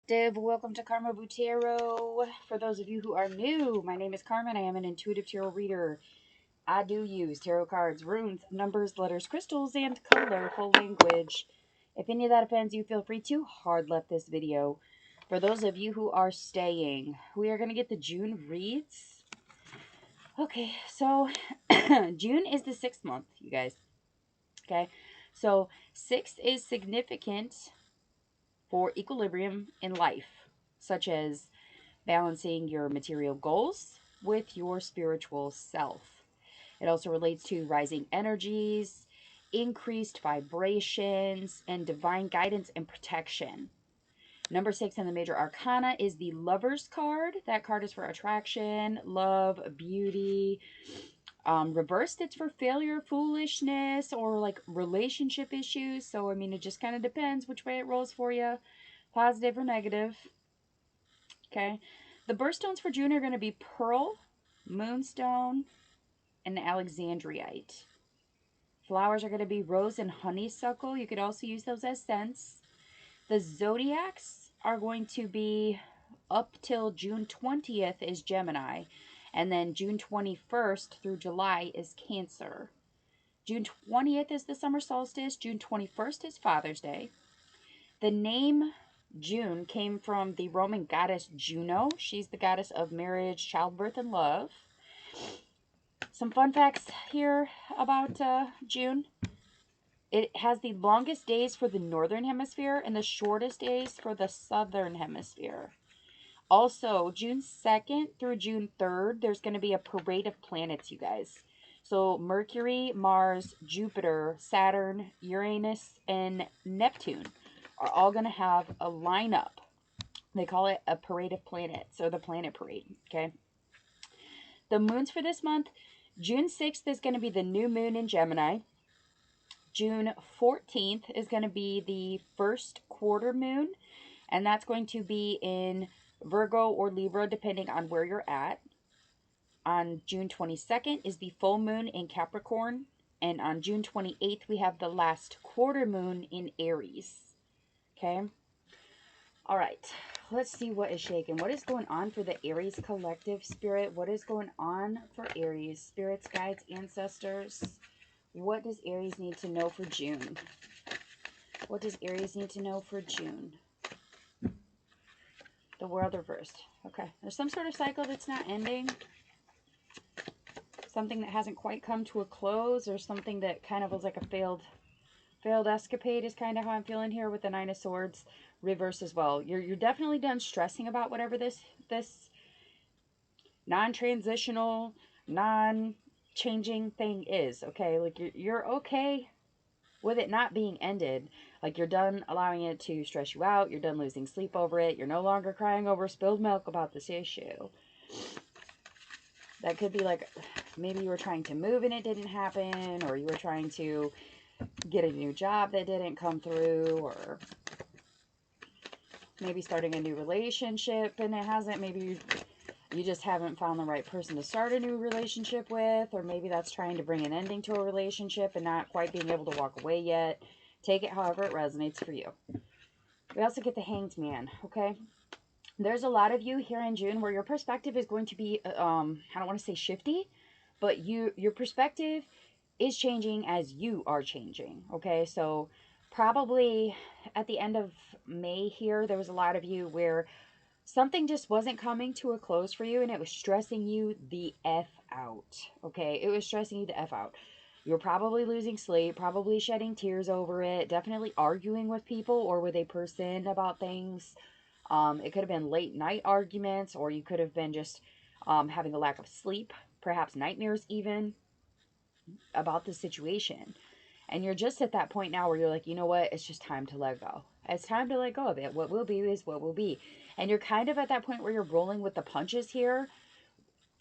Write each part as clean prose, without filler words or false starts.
Welcome to Carmaboo Tarot. For those of you who are new, my name is Carmen. I am an intuitive tarot reader. I do use tarot cards, runes, numbers, letters, crystals, and colorful language. If any of that offends you, feel free to hard left this video. For those of you who are staying, we are going to get the June reads. Okay, so June is the 6th month, you guys. Okay, so 6 is significant for equilibrium in life, such as balancing your material goals with your spiritual self. It also relates to rising energies, increased vibrations, and divine guidance and protection. Number 6 in the major arcana is the Lover's card. That card is for attraction, love, beauty. Reversed, it's for failure, foolishness, or like relationship issues. So, I mean, it just kind of depends which way it rolls for you, positive or negative. Okay. The birthstones for June are going to be Pearl, Moonstone, and Alexandrite. Flowers are going to be Rose and Honeysuckle. You could also use those as scents. The zodiacs are going to be up till June 20th is Gemini. And then June 21st through July is Cancer. June 20th is the summer solstice. June 21st is Father's Day. The name June came from the Roman goddess Juno. She's the goddess of marriage, childbirth, and love. Some fun facts here about June. It has the longest days for the northern hemisphere and the shortest days for the southern hemisphere. Also, June 2nd through June 3rd, there's going to be a parade of planets, you guys. So Mercury, Mars, Jupiter, Saturn, Uranus, and Neptune are all going to have a lineup. They call it a parade of planets, or the planet parade, okay? The moons for this month, June 6th is going to be the new moon in Gemini. June 14th is going to be the first quarter moon, and that's going to be in Virgo or Libra, depending on where you're at. On June 22nd is the full moon in Capricorn, and on June 28th, we have the last quarter moon in Aries, okay? All right, let's see what is shaking. What is going on for the Aries collective spirit? What is going on for Aries? Spirits, guides, ancestors. What does Aries need to know for June? What does Aries need to know for June? The world reversed. Okay, there's some sort of cycle that's not ending. Something that hasn't quite come to a close, or something that kind of was like a failed escapade is kind of how I'm feeling here with the Nine of Swords reverse as well. You're definitely done stressing about whatever this non-transitional, non-changing thing is, okay? Like you're okay with it not being ended. Like you're done allowing it to stress you out. You're done losing sleep over it. You're no longer crying over spilled milk about this issue. That could be like maybe you were trying to move and it didn't happen, or you were trying to get a new job that didn't come through, or maybe starting a new relationship and it hasn't. Maybe you just haven't found the right person to start a new relationship with, or maybe that's trying to bring an ending to a relationship and not quite being able to walk away yet. Take it however it resonates for you. We also get the Hanged Man, okay? There's a lot of you here in June where your perspective is going to be, I don't want to say shifty, but your perspective is changing as you are changing, okay? So probably at the end of May here, there was a lot of you where something just wasn't coming to a close for you and it was stressing you the F out, okay? It was stressing you the F out. You're probably losing sleep, probably shedding tears over it, definitely arguing with people or with a person about things. It could have been late night arguments, or you could have been just having a lack of sleep, perhaps nightmares even, about the situation. And you're just at that point now where you're like, you know what? It's just time to let go. It's time to let go of it. What will be is what will be. And you're kind of at that point where you're rolling with the punches here.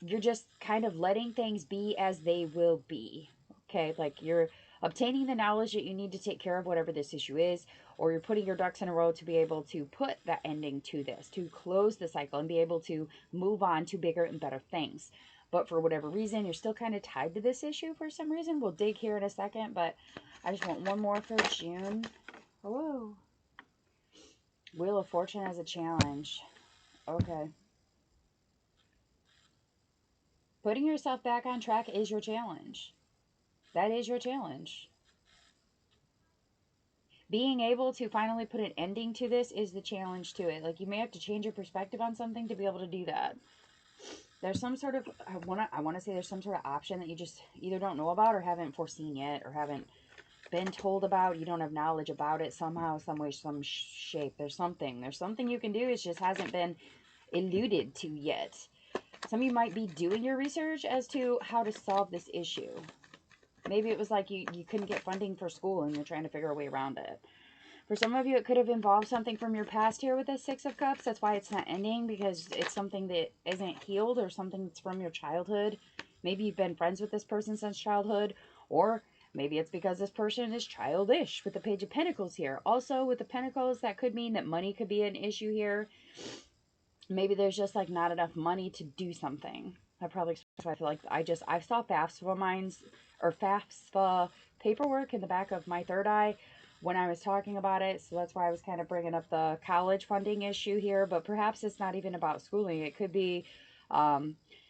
You're just kind of letting things be as they will be. Okay? Like you're obtaining the knowledge that you need to take care of whatever this issue is, or you're putting your ducks in a row to be able to put that ending to this, to close the cycle and be able to move on to bigger and better things. But for whatever reason, you're still kind of tied to this issue for some reason. We'll dig here in a second, but I just want one more for June. Hello. Wheel of Fortune as a challenge. Okay. Putting yourself back on track is your challenge. That is your challenge. Being able to finally put an ending to this is the challenge to it. Like, you may have to change your perspective on something to be able to do that. There's some sort of, I want to say there's some sort of option that you just either don't know about or haven't foreseen yet or haven't been told about. You don't have knowledge about it somehow, some way, some shape. There's something you can do. It just hasn't been alluded to yet. Some of you might be doing your research as to how to solve this issue. Maybe it was like you couldn't get funding for school and you're trying to figure a way around it. For some of you, it could have involved something from your past here with the Six of Cups. That's why it's not ending, because it's something that isn't healed or something that's from your childhood. Maybe you've been friends with this person since childhood, or maybe it's because this person is childish with the Page of Pentacles here. Also, with the Pentacles, that could mean that money could be an issue here. Maybe there's just like not enough money to do something. That probably explains why I feel like I saw FAFSA minds or FAFSA paperwork in the back of my third eye when I was talking about it. So that's why I was kind of bringing up the college funding issue here. But perhaps it's not even about schooling. It could be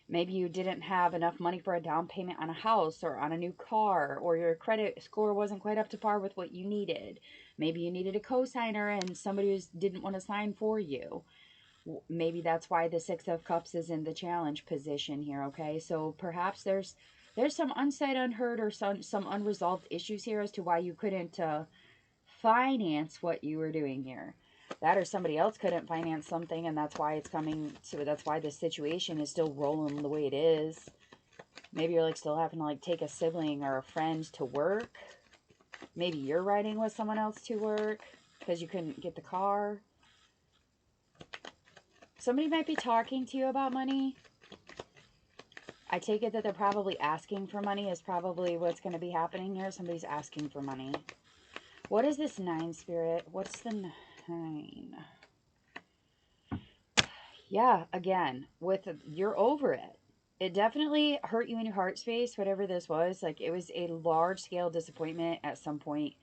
maybe you didn't have enough money for a down payment on a house or on a new car, or your credit score wasn't quite up to par with what you needed. Maybe you needed a co-signer and somebody didn't want to sign for you. Maybe that's why the Six of Cups is in the challenge position here, okay? So perhaps there's some unsaid, unheard, or some unresolved issues here as to why you couldn't finance what you were doing here. That or somebody else couldn't finance something, and that's why it's coming to, that's why the situation is still rolling the way it is. Maybe you're like still having to like take a sibling or a friend to work. Maybe you're riding with someone else to work because you couldn't get the car. Somebody might be talking to you about money. I take it that they're probably asking for money is probably what's going to be happening here. Somebody's asking for money. What is this 9, Spirit? What's the 9? Yeah, again, you're over it. It definitely hurt you in your heart space, whatever this was. Like, it was a large-scale disappointment at some point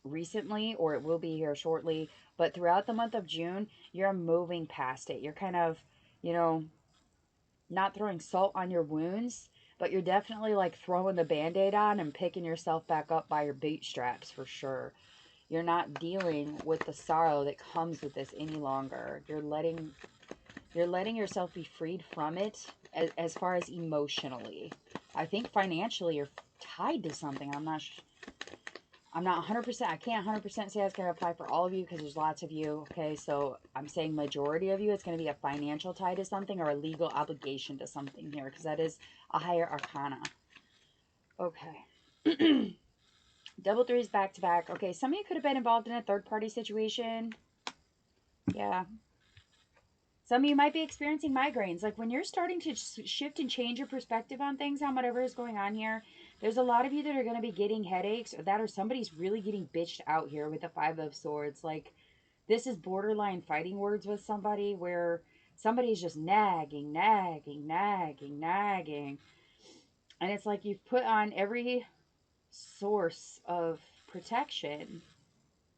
recently, or it will be here shortly. But throughout the month of June, you're moving past it. You're kind of, you know, not throwing salt on your wounds, but you're definitely like throwing the band-aid on and picking yourself back up by your bootstraps for sure. You're not dealing with the sorrow that comes with this any longer. You're letting yourself be freed from it as far as emotionally. I think financially you're tied to something. I'm not 100%. I can't 100% say that's going to apply for all of you because there's lots of you. Okay, so I'm saying majority of you, it's going to be a financial tie to something or a legal obligation to something here because that is a higher arcana. Okay. Double threes back to back. Okay, some of you could have been involved in a third-party situation. Yeah. Some of you might be experiencing migraines. Like when you're starting to shift and change your perspective on things, on whatever is going on here, there's a lot of you that are going to be getting headaches, or somebody's really getting bitched out here with the Five of Swords. Like, this is borderline fighting words with somebody where somebody's just nagging, nagging, nagging, nagging. And it's like you've put on every source of protection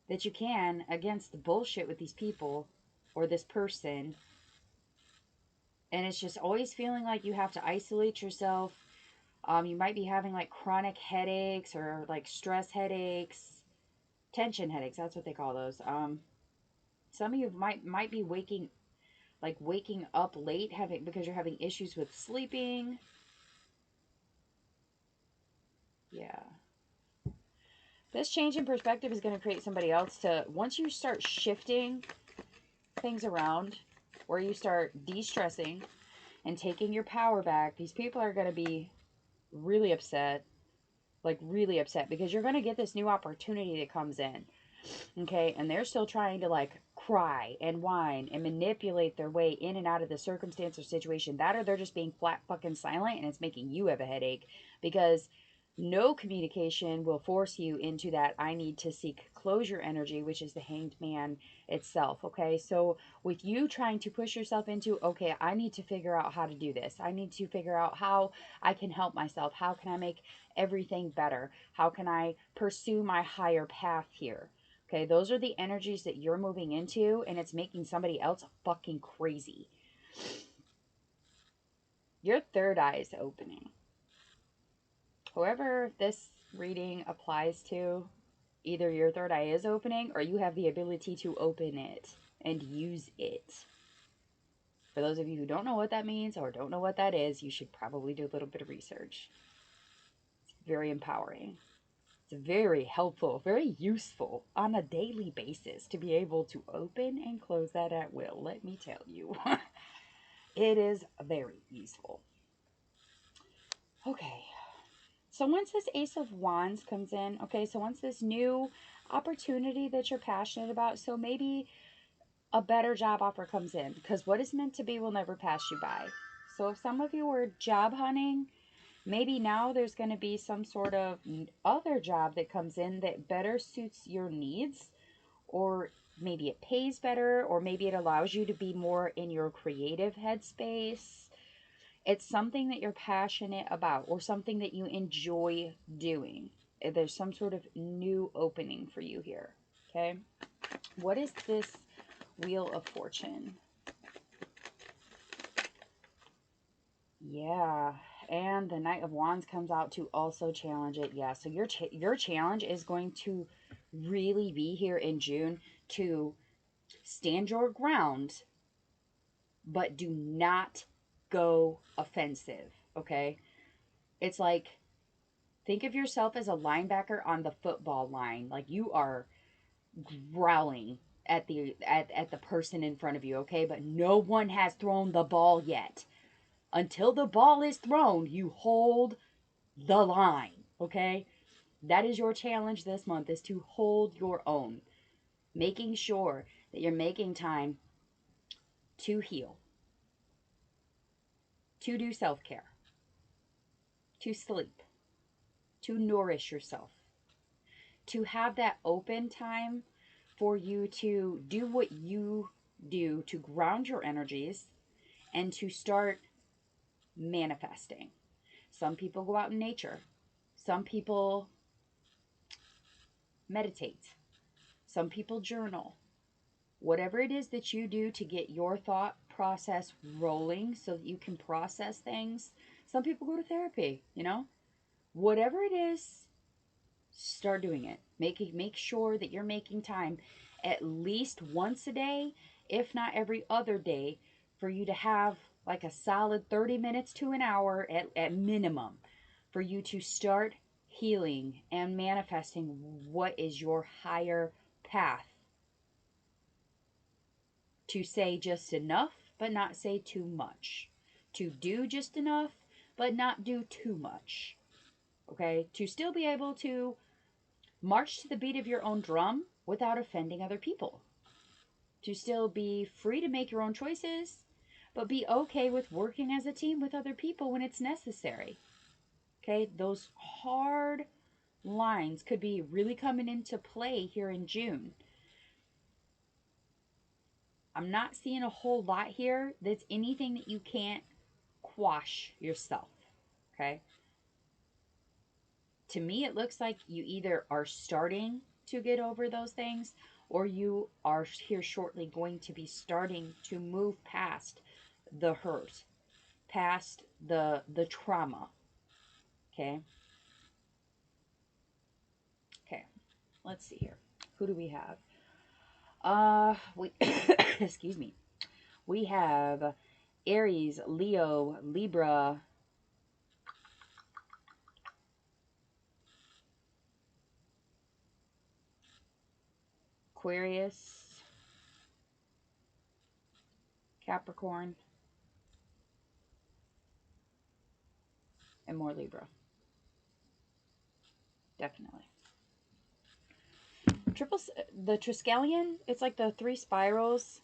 that you can against the bullshit with these people or this person. And it's just always feeling like you have to isolate yourself. You might be having like chronic headaches or like stress headaches, tension headaches. That's what they call those. Some of you might be waking up late because you're having issues with sleeping. Yeah. This change in perspective is going to create somebody else to, once you start shifting things around, where you start de-stressing and taking your power back, these people are going to be really upset. Like, really upset, because you're going to get this new opportunity that comes in. Okay, and they're still trying to like cry and whine and manipulate their way in and out of the circumstance or situation. That or they're just being flat fucking silent and it's making you have a headache, because no communication will force you into that I need to seek closure energy, which is the Hanged Man itself. Okay, so with you trying to push yourself into, okay, I need to figure out how to do this. I need to figure out how I can help myself. How can I make everything better? How can I pursue my higher path here? Okay, those are the energies that you're moving into, and it's making somebody else fucking crazy. Your third eye is opening. Whoever this reading applies to, either your third eye is opening or you have the ability to open it and use it. For those of you who don't know what that means or don't know what that is, you should probably do a little bit of research. It's very empowering. It's very helpful, very useful on a daily basis to be able to open and close that at will. Let me tell you, it is very useful. Okay. So once this Ace of Wands comes in, okay, so once this new opportunity that you're passionate about, so maybe a better job offer comes in, because what is meant to be will never pass you by. So if some of you were job hunting, maybe now there's going to be some sort of other job that comes in that better suits your needs, or maybe it pays better, or maybe it allows you to be more in your creative headspace. It's something that you're passionate about or something that you enjoy doing. There's some sort of new opening for you here. Okay. What is this Wheel of Fortune? Yeah. And the Knight of Wands comes out to also challenge it. Yeah. So your challenge is going to really be here in June to stand your ground, but do not go offensive. Okay. It's like, think of yourself as a linebacker on the football line. Like you are growling at the person in front of you, okay? But no one has thrown the ball yet. Until the ball is thrown, you hold the line, okay? That is your challenge this month, is to hold your own. Making sure that you're making time to heal, to do self-care, to sleep, to nourish yourself, to have that open time for you to do what you do to ground your energies and to start manifesting. Some people go out in nature. Some people meditate. Some people journal. Whatever it is that you do to get your thought process rolling so that you can process things. Some people go to therapy, you know? Whatever it is, start doing it. Make sure that you're making time at least once a day, if not every other day, for you to have like a solid 30 minutes to an hour at minimum for you to start healing and manifesting what is your higher path. To say just enough, but not say too much. To do just enough, but not do too much. Okay? To still be able to march to the beat of your own drum without offending other people. To still be free to make your own choices, but be okay with working as a team with other people when it's necessary. Okay? Those hard lines could be really coming into play here in June. I'm not seeing a whole lot here that's anything that you can't quash yourself. Okay? To me, it looks like you either are starting to get over those things or you are here shortly going to be starting to move past the hurt, past the trauma. Okay? Okay. Let's see here. Who do we have? We excuse me. We have Aries, Leo, Libra, Aquarius, Capricorn, and more Libra. Definitely. The Triskelion, it's like the three spirals,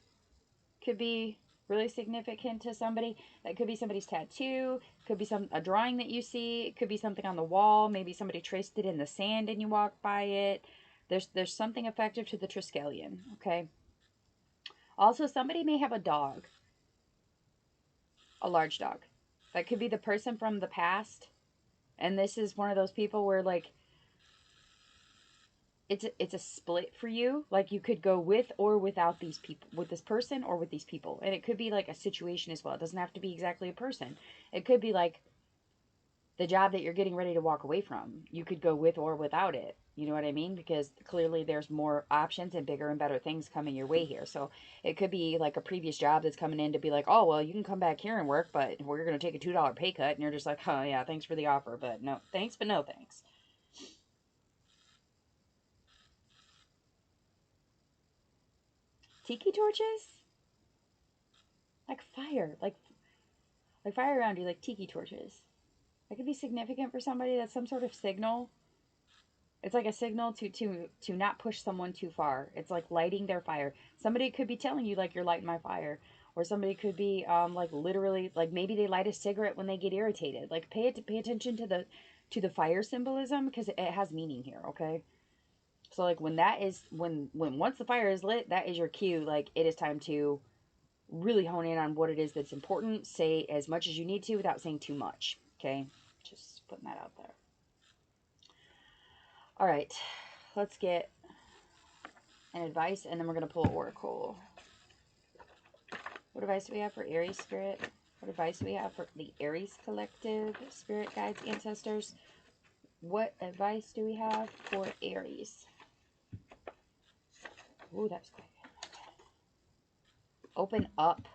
could be really significant to somebody. That could be somebody's tattoo, could be a drawing that you see, it could be something on the wall, maybe somebody traced it in the sand and you walk by it. There's something effective to the Triskelion, okay? Also, somebody may have a dog, a large dog. That could be the person from the past. And this is one of those people where, like, it's a split for you. Like you could go with or without these people, with this person or with these people. And it could be like a situation as well. It doesn't have to be exactly a person. It could be like the job that you're getting ready to walk away from. You could go with or without it. You know what I mean? Because clearly there's more options and bigger and better things coming your way here. So it could be like a previous job that's coming in to be like, oh, well, you can come back here and work, but we're going to take a $2 pay cut. And you're just like, oh, yeah, thanks for the offer, but no thanks, but no thanks. Tiki torches? Like fire. Like fire around you, like tiki torches. That could be significant for somebody. That's some sort of signal. It's like a signal to not push someone too far. It's like lighting their fire. Somebody could be telling you like you're lighting my fire, or somebody could be like literally like maybe they light a cigarette when they get irritated. Like pay attention to the fire symbolism because it has meaning here. Okay, so like when that is when once the fire is lit, that is your cue. Like it is time to really hone in on what it is that's important. Say as much as you need to without saying too much. Okay, just putting that out there. All right, let's get an advice, and then we're going to pull Oracle. What advice do we have for Aries Spirit? What advice do we have for the Aries Collective, Spirit Guides, Ancestors? What advice do we have for Aries? Ooh, that's quick. Open up.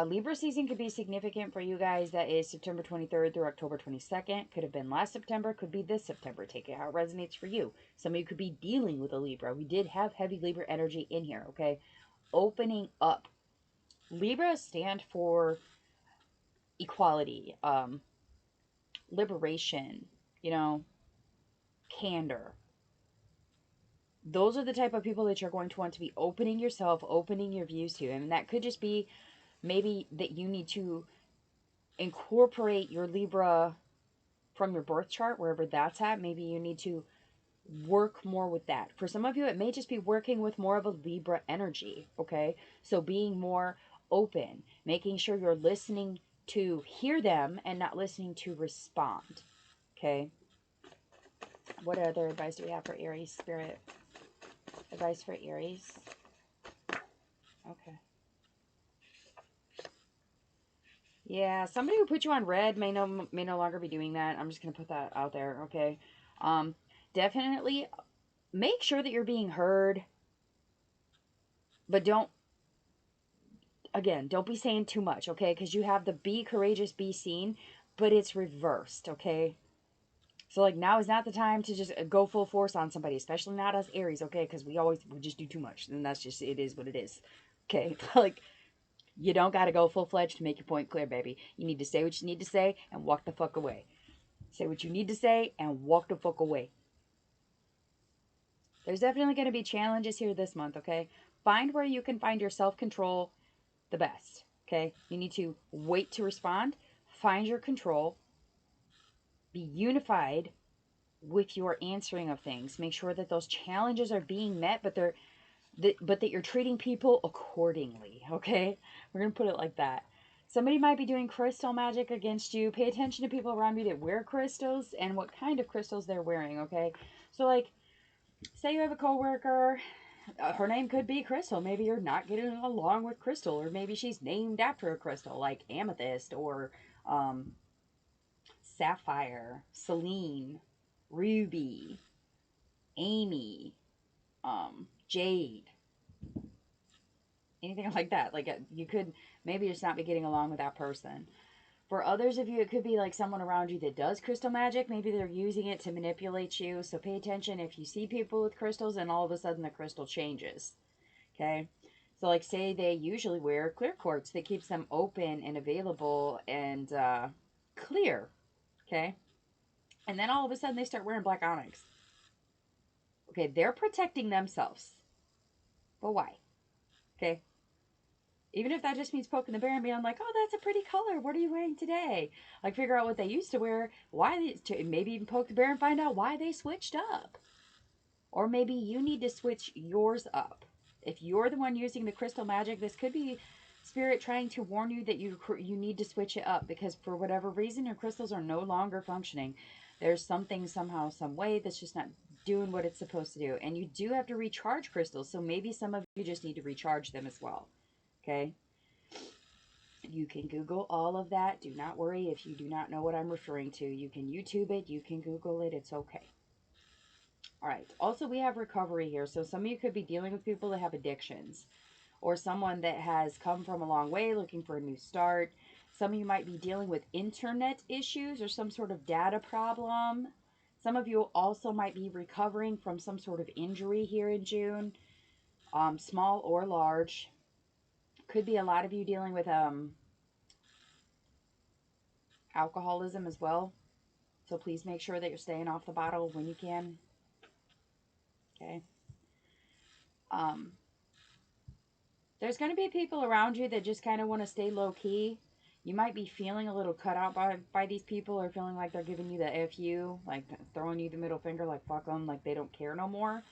Libra season could be significant for you guys. That is September 23rd through October 22nd. Could have been last September. Could be this September. Take it how it resonates for you. Some of you could be dealing with a Libra. We did have heavy Libra energy in here, okay? Opening up. Libra stand for equality, liberation, you know, candor. Those are the type of people that you're going to want to be opening yourself, opening your views to. And that could just be maybe that you need to incorporate your Libra from your birth chart, wherever that's at. Maybe you need to work more with that. For some of you, it may just be working with more of a Libra energy, okay? So being more open, making sure you're listening to hear them and not listening to respond, okay? What other advice do we have for Aries Spirit? Advice for Aries. Okay. Yeah, somebody who put you on red may no longer be doing that. I'm just gonna put that out there, okay? Um, Definitely make sure that you're being heard, but don't be saying too much, okay? Because you have the be courageous, be seen, but it's reversed, okay? So like now is not the time to just go full force on somebody, especially not us Aries, okay? Because we just do too much, and that's just it is what it is, okay? Like you don't got to go full fledged to make your point clear, baby. You need to say what you need to say and walk the fuck away. Say what you need to say and walk the fuck away. There's definitely going to be challenges here this month, okay? Find where you can find your self control the best, okay? You need to wait to respond, find your control, be unified with your answering of things. Make sure that those challenges are being met, but that you're treating people accordingly, okay? We're going to put it like that. Somebody might be doing crystal magic against you. Pay attention to people around you that wear crystals and what kind of crystals they're wearing, okay? So, like, say you have a coworker, her name could be Crystal. Maybe you're not getting along with Crystal, or maybe she's named after a crystal, like amethyst or um, sapphire, Celine, ruby, Amy, jade, anything like that. Like you could maybe just not be getting along with that person. For others of you, it could be like someone around you that does crystal magic. Maybe they're using it to manipulate you. So pay attention if you see people with crystals and all of a sudden the crystal changes. Okay? So, like, say they usually wear clear quartz that keeps them open and available and clear. Okay? And then all of a sudden they start wearing black onyx. Okay, they're protecting themselves. But why? Okay? Even if that just means poking the bear and being like, oh, that's a pretty color. What are you wearing today? Like, figure out what they used to wear, why they, maybe even poke the bear and find out why they switched up. Or maybe you need to switch yours up. If you're the one using the crystal magic, this could be Spirit trying to warn you that you need to switch it up because for whatever reason, your crystals are no longer functioning. There's something, somehow, some way that's just not doing what it's supposed to do. And you do have to recharge crystals, so maybe some of you just need to recharge them as well. Okay? You can Google all of that. Do not worry if you do not know what I'm referring to. You can YouTube it. You can Google it. It's okay. All right. Also, we have recovery here. So some of you could be dealing with people that have addictions, or someone that has come from a long way looking for a new start. Some of you might be dealing with internet issues or some sort of data problem. Some of you also might be recovering from some sort of injury here in June, small or large. Could be a lot of you dealing with alcoholism as well. So please make sure that you're staying off the bottle when you can. Okay. There's going to be people around you that just kind of want to stay low key. You might be feeling a little cut out by these people, or feeling like they're giving you the FU, like throwing you the middle finger, like fuck them, like they don't care no more.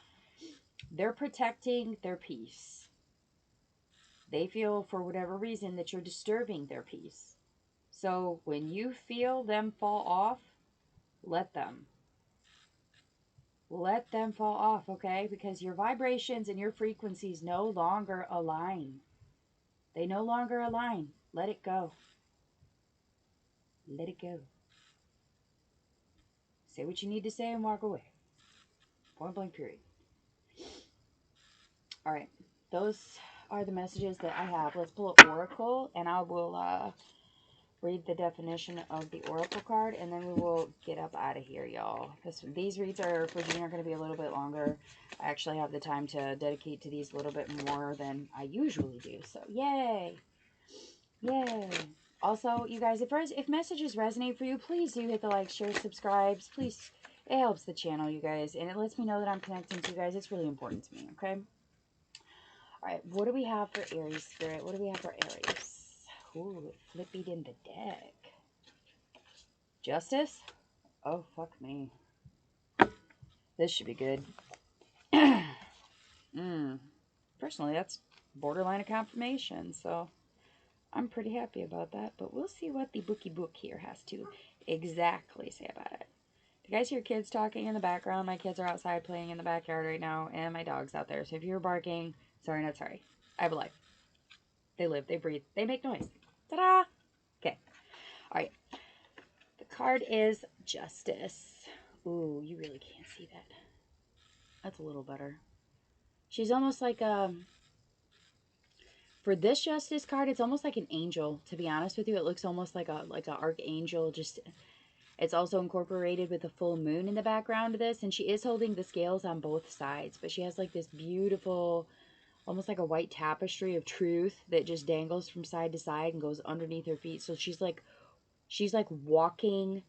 They're protecting their peace. They feel for whatever reason that you're disturbing their peace. So when you feel them fall off, let them. Let them fall off, okay? Because your vibrations and your frequencies no longer align. They no longer align. Let it go. Let it go. Say what you need to say and walk away. Point blank period. All right. Those are the messages that I have. Let's pull up Oracle, and I will read the definition of the Oracle card, and then we will get up out of here, y'all. These reads are for June are going to be a little bit longer. I actually have the time to dedicate to these a little bit more than I usually do. So, yay. Yay. Also, you guys, if messages resonate for you, please do hit the like, share, subscribes. Please, it helps the channel, you guys, and it lets me know that I'm connecting to you guys. It's really important to me, okay? All right, what do we have for Aries, Spirit? What do we have for Aries? Ooh, it flippied in the deck. Justice? Oh, fuck me. This should be good. Personally, that's borderline of confirmation, so I'm pretty happy about that. But we'll see what the bookie book here has to exactly say about it. Do you guys hear kids talking in the background? My kids are outside playing in the backyard right now, and my dog's out there. So if you're barking, sorry, not sorry. I have a life. They live, they breathe, they make noise. Ta-da! Okay. All right. The card is Justice. Ooh, you really can't see that. That's a little better. She's almost like for this Justice card, it's almost like an angel, to be honest with you. It looks almost like a archangel. Just, it's also incorporated with a full moon in the background of this, and she is holding the scales on both sides, but she has like this beautiful, almost like a white tapestry of truth that just dangles from side to side and goes underneath her feet. So she's like walking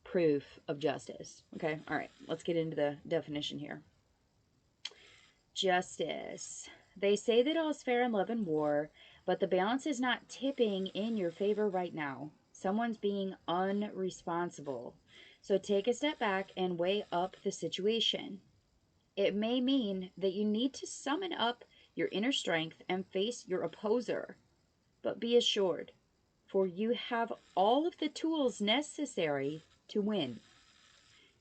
proof of justice. Okay, all right, let's get into the definition here. Justice. They say that all is fair in love and war, but the balance is not tipping in your favor right now. Someone's being unresponsible. So take a step back and weigh up the situation. It may mean that you need to summon up your inner strength and face your opposer. But be assured, for you have all of the tools necessary to win.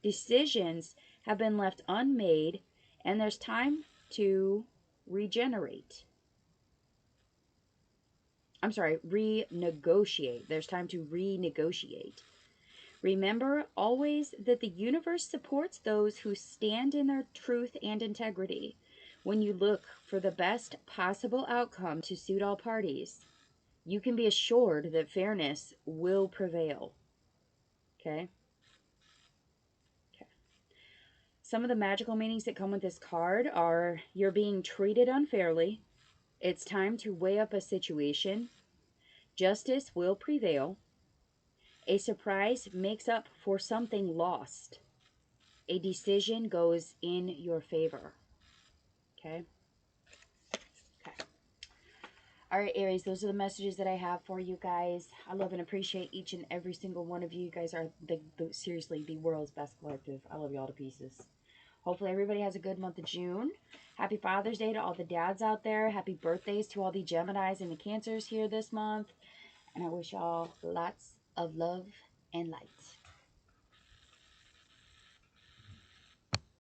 Decisions have been left unmade, and there's time to regenerate. I'm sorry, renegotiate. There's time to renegotiate. Remember always that the universe supports those who stand in their truth and integrity. When you look for the best possible outcome to suit all parties, you can be assured that fairness will prevail. Okay? Okay. Some of the magical meanings that come with this card are you're being treated unfairly. It's time to weigh up a situation. Justice will prevail. A surprise makes up for something lost. A decision goes in your favor. Okay? Okay. All right, Aries, those are the messages that I have for you guys. I love and appreciate each and every single one of you. You guys are, seriously, the world's best collective. I love you all to pieces. Hopefully everybody has a good month of June. Happy Father's Day to all the dads out there. Happy birthdays to all the Geminis and the Cancers here this month. And I wish y'all lots of love and light.